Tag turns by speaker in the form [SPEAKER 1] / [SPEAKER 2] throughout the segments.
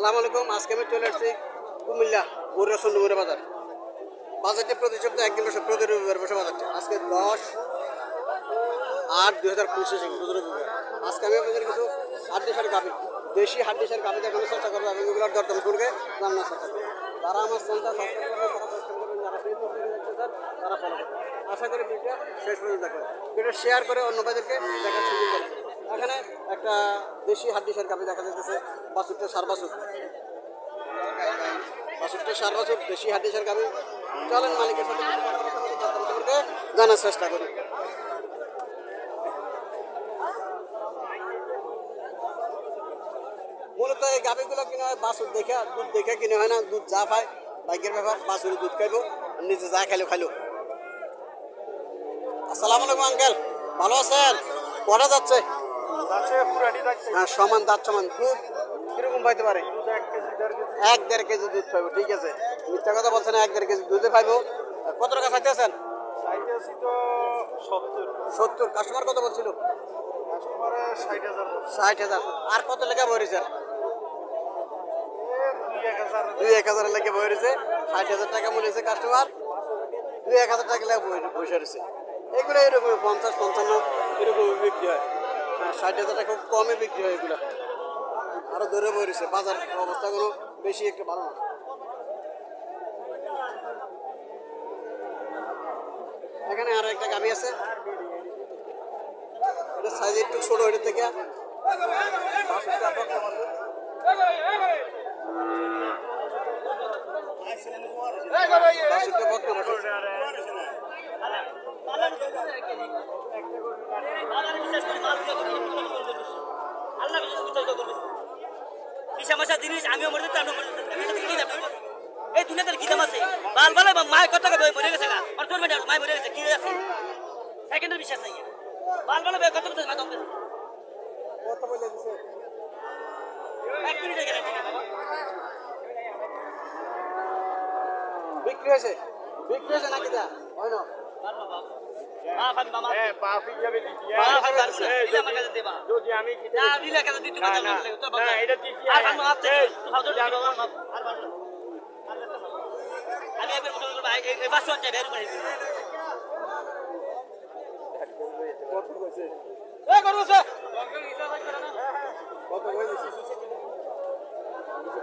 [SPEAKER 1] আসসালামু আলাইকুম। আজকে আমি চলে আসছি কুমিল্লা গরুরা সন্ডুমুড়া বাজার। বাজারটি প্রতি সপ্তাহে একদিন বসে, প্রতি রবিবার বসে বাজারটি। আজকে 10/8/2025 প্রতি রবিবার। আজকে আমি আপনাদের কিছু হাড্ডিসার গাভি, দেশি হাড্ডিসার গাভি দেখানোর চেষ্টা করবো এবং এগুলোর দরদাম শুনকে জানানোর চেষ্টা করবো। যারা আমার চ্যানেলটা সাবস্ক্রাইব করবেন তারা সাবস্ক্রাইব করবেন, যারা ফেসবুক থেকে দেখতে চান তারা ফলো করবেন। আশা করি ভিডিওটা শেষ পর্যন্ত দেখবেন, ভিডিও শেয়ার করে অন্য ভাইদেরকে দেখার সুযোগ করবেন। এখানে একটা দেশি হাড্ডিসার গাভি দেখা যাচ্ছে, বাছুরটা সার বাছুর, বাছুরটা সার বাছুর দেশি হাড্ডিসার গাভি। চলেন মালিকের সাথে জানার চেষ্টা করি। মূলত এই গাভিগুলো কিনে হয় বাছুর দেখে, দুধ দেখে কিনে হয় না। দুধ যা পায় বাইকের ব্যাপার, বাছুরের দুধ খাইবো, নিজে যা খাইলো খাইলো। আসসালামু আলাইকুম আঙ্কেল, ভালো আছেন? কটা যাচ্ছে? হ্যাঁ, সমান দাঁত সমান। দুধ কিরকম পাইতে পারে? 1-1.5 কেজি দুধ পাইবো। ঠিক আছে, মিথ্যা কথা বলছেন, 1-1.5 কেজি দুধে পাইবো। কত টাকা চাইতেছেন? 70। কাস্টমার কত বলছিল? 60,000। আর কত লেখা বইছে? 2-1,000 লেখা বই রয়েছে। 60,000 টাকা মনে হয়েছে কাস্টমার, 2-1,000 টাকা লেখা বসে রয়েছে। এগুলো এরকম 50-55 এরকম বিক্রি হয়। 60,000 টাকা খুব কমে বিক্রি হয় এগুলো। আরো ধরে বই রয়েছে। বাজার অবস্থা কোনো বেশি একটু ভালো না। এখানে আরো একটা গাভি আছে, এটা সাইজ একটু ছোট, এটা থেকে
[SPEAKER 2] জিনিস আমিও মরে যেতাম, এই দুনিয়াতে কি দাম আছে? বাল বালে মায়ের কত টাকা মরে গেছে, মায় মরে গেছে, কি আছে সেকেন্ডের বিশ্বাস নাই। বাল বালে কত কথা মাথা
[SPEAKER 1] কত বলে দিছে?
[SPEAKER 2] 1 মিনিটে গেলে
[SPEAKER 1] বিক্রি হয়েছে? বিক্রি হয়েছে নাকি? দা হয় না?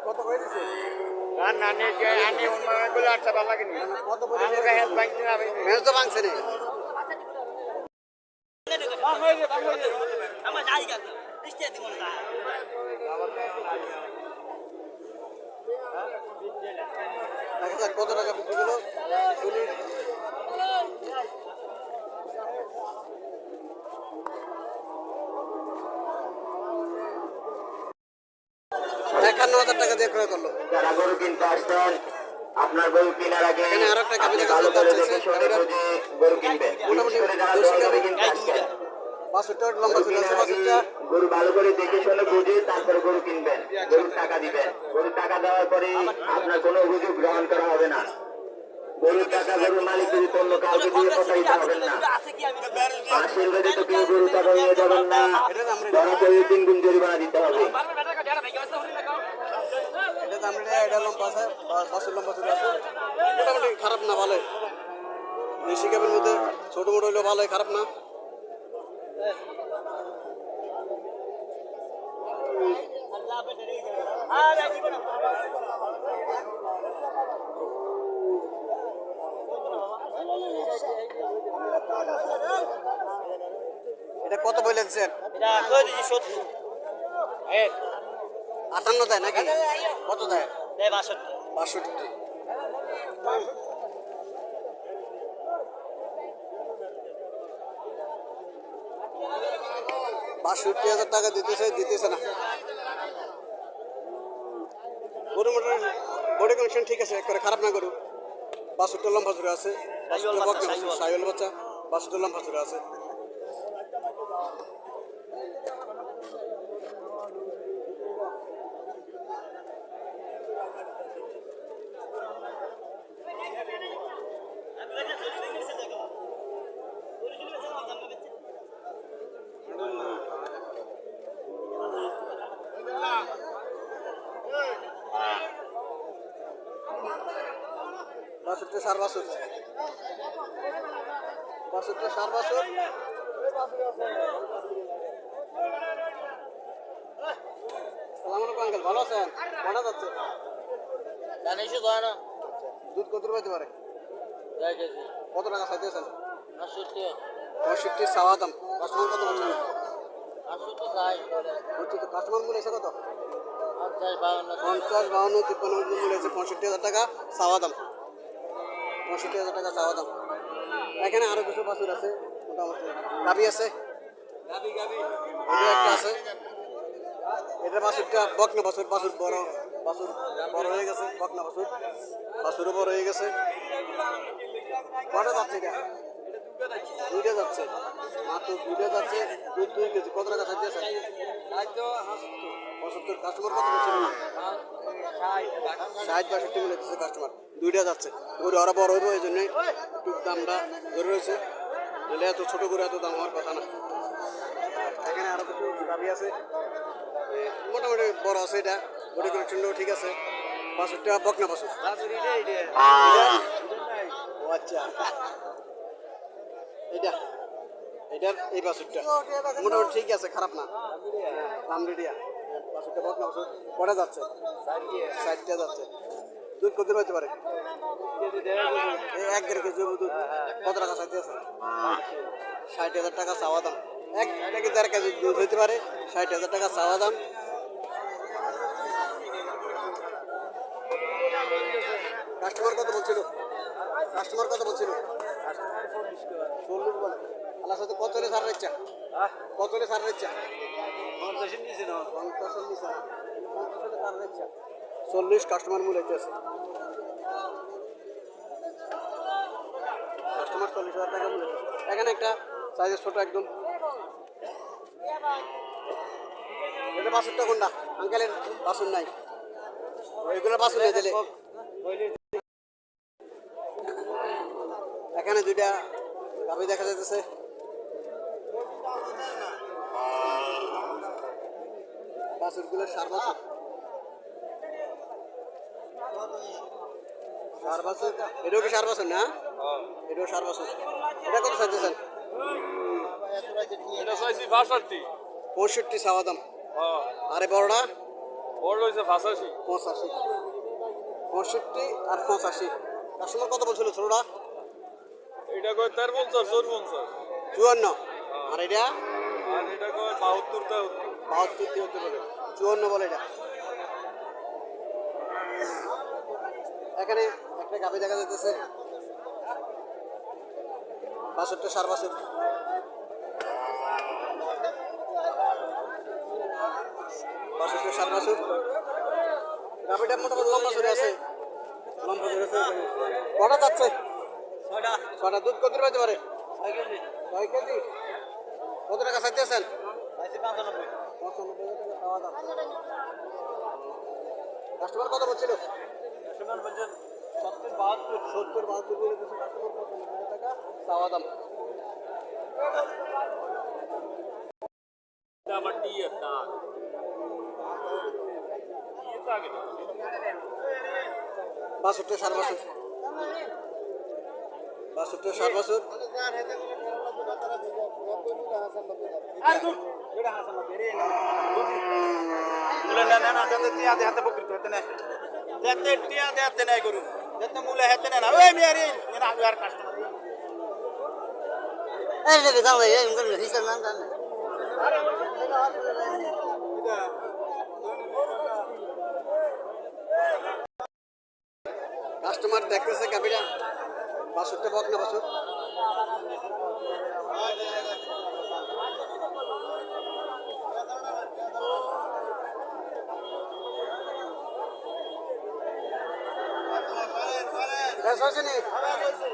[SPEAKER 1] কত করে দিছে? মেজ তো ভাঙছে রে।
[SPEAKER 2] আমার যাই গেল বৃষ্টি দিব না।
[SPEAKER 1] দেখা যাক কত টাকা বিক্রি হলো। টাকা দিয়ে ক্রয় করলো।
[SPEAKER 3] যারা গরু কিনতে আসছেন, আপনার গরু কেনার আগে
[SPEAKER 1] এখানে আরো একটা গাভি দেখা
[SPEAKER 3] ভালো করে
[SPEAKER 1] যাচ্ছে,
[SPEAKER 3] দেখে শুনে বুঝে গরু কিনবেন।
[SPEAKER 1] মোটামুটি
[SPEAKER 3] বিশেষ করে যারা দরদামে কিনতে আসছেন,
[SPEAKER 1] বাছুরটা লম্বা ছিল, বাছুরটা
[SPEAKER 3] গরু ভালো করে দেখে শুনে বুঝে তারপরে গরু কিনবেন, গরুর টাকা দিবেন। গরুর টাকা দেওয়ার পরে আপনার কোনো অভিযোগ গ্রহণ করা হবে না। গরুর টাকা গরুর মালিক যদি অন্য কাউকে দিয়ে প্রতারিত হবেন না। মাসের বেঁধে তো কেউ গরুর টাকা নিয়ে যাবেন না, ধরা পড়লে 3 গুণ জরিমানা দিতে হবে।
[SPEAKER 1] এটা দাম এটা লম্বা আছে, বাছুর লম্বা ছিল আছে, মোটামুটি খারাপ না, ভালোই। দেশি গাভীর মধ্যে ছোট মোটো হইলেও ভালোই, খারাপ না। এটা কত বলে দিচ্ছেন? 58 দেয় নাকি? কত দেয়? 62। টাকা দিতেছে না। গরু মোটর বডি কন্ডিশন ঠিক আছে, করে খারাপ না। গরু 62 লম্বা জোরে আছে, সাইওয়াল বাচ্চা, 62 লম্বা জোরে আছে। বাছুরটা সার বাছুর, বাছুরটা সার বাছুর। সালাম আলাইকুম আঙ্কেল, ভালো আছেন? কটা যাচ্ছে?
[SPEAKER 2] জানিস যায় না
[SPEAKER 1] দুধ কত পাইতে পারে?
[SPEAKER 2] যাই গেছি
[SPEAKER 1] কত টাকা চাইতেছেন?
[SPEAKER 2] 80
[SPEAKER 1] 65 চাওয়া দাম। কাস্টমার কত বলছেন?
[SPEAKER 2] 80 চাই
[SPEAKER 1] বুঝছি তো, কাস্টমার মূল্য এসে কত?
[SPEAKER 2] 50 52
[SPEAKER 1] 50, 52, 53 মূল্য এসে 65,000 টাকা চাওয়া দাম। 65,000 টাকা চাওয়া দাম। এখানে আরো কিছু বাছুর আছে, মোটামুটি গাবি আছে, এটা একটা আছে। এটা বাছুরটা বকনা বাছুর, বাছুর বড়, বাছুর বড় হয়ে গেছে, বকনা বাছুর, বাছুরও বড় হয়ে গেছে। কটা যাচ্ছে এটা? দুইটা যাচ্ছে, মাত্র দুইটা যাচ্ছে। দুধ 2 কেজি। কত টাকা চাইতেছে? 75। কাস্টমার কত বলছে? 60-62 মিলে দিচ্ছে কাস্টমার। দুইটা যাচ্ছে। গরু আরো বড় হইব, এই জন্যই একটু দামটা ধরে রয়েছে। নইলে এত ছোট করে এত দাম হওয়ার কথা না। এখানে আরো কিছু গাভি আছে, মোটামুটি বড় আছে। এটা বডি কালেকশনটাও ঠিক আছে। বাছুরটা বকনা বাছুর। ও আচ্ছা, এটা এটার এই বাছুরটা মোটামুটি ঠিক আছে, খারাপ না। দাম রেডিয়া বাছুরটা বকনা বাছুর। কটা যাচ্ছে? 60টা যাচ্ছে। দুধ কত হইতে পারে? 1-1.5 কেজি দুধ। কত টাকা চাইতে আছে? 60,000 টাকা চাওয়া দাম। 1-1.5 কেজি দুধ হইতে পারে, 60,000 টাকা চাওয়া দাম। কাস্টমার কত বলছিল? কাস্টমার কত বলছিল? 40 বলে। আল্লাহ সাথে কত হলে ছাড়ার ইচ্ছা? কত হলে ছাড়ার ইচ্ছা? 50-এর নিচে না, 50-এর নিচে না, 50 হলে ছাড়ার ইচ্ছা। 40 কাস্টমার মূল্য হইতেছে। কাস্টমার 40,000 টাকা মূল্য। এখানে একটা সাইজের ছোট একদম। এটা বাছুরটা কোনটা? আঙ্কেলের বাছুর নাই, ওইগুলো বাছুর নিয়ে দিলে। এখানে দুইটা গাভি দেখা যাইতেছে। বাছুরগুলো সার বাছুর, সার বাছুর। এটাও কি সার বাছুর না? এটাও সার বাছুর। এটা কত চাইতেছেন?
[SPEAKER 4] এটা চাইছি 65
[SPEAKER 1] 65 চাওয়া দাম। আরে বড়টা?
[SPEAKER 4] বড় হয়েছে 85
[SPEAKER 1] 85। 65 আর 85। কাস্টমার কত বলছিল ছোটটা?
[SPEAKER 4] এটা কয় 53 54
[SPEAKER 1] 54। আর এটা?
[SPEAKER 4] আর এটা কয় 72 73
[SPEAKER 1] 72 হতে বলে, 54 বলে এটা। এখানে একটা গাভি দেখা যাইতেছে। বাছুরটা সার বাছুর। বাছুরটা সার বাছুর। গাভিটা মোটামুটি লম্বা চড়ে আছে, লম্বা চড়ে আছে। কটা যাচ্ছে? 6টা। দুধ কত পাইতে পারে? 6 কেজি। কত টাকা চাইতেছেন? 95,000 টাকা খাওয়া দাম। কাস্টমার কত বলছিল? 70-72 বলে দিচ্ছে কাস্টমার। 95,000 টাকা খাওয়া দাম।
[SPEAKER 4] বাটি এটা কি থাকে না
[SPEAKER 1] বাছুরটা সার বাছুর, বাছুরটা সার বাছুর। কাস্টমার দেখতেছে গাভিটা। বাছুরটা বকনা বাছুর।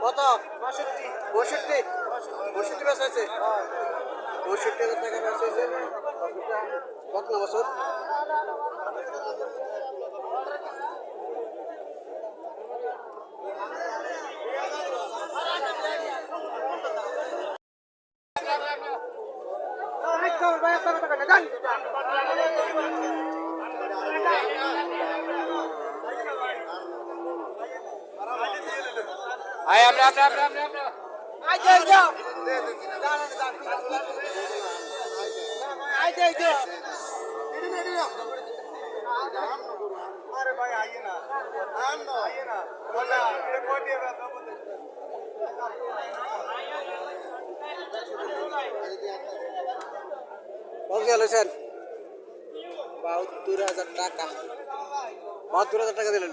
[SPEAKER 1] কত? 65। 65 বেশ হয়েছে। 65,000 টাকা বেশ হয়েছে। বকনা বাছুর। কত গেলেছেন 72,000 টাকা 72,000 টাকা দিল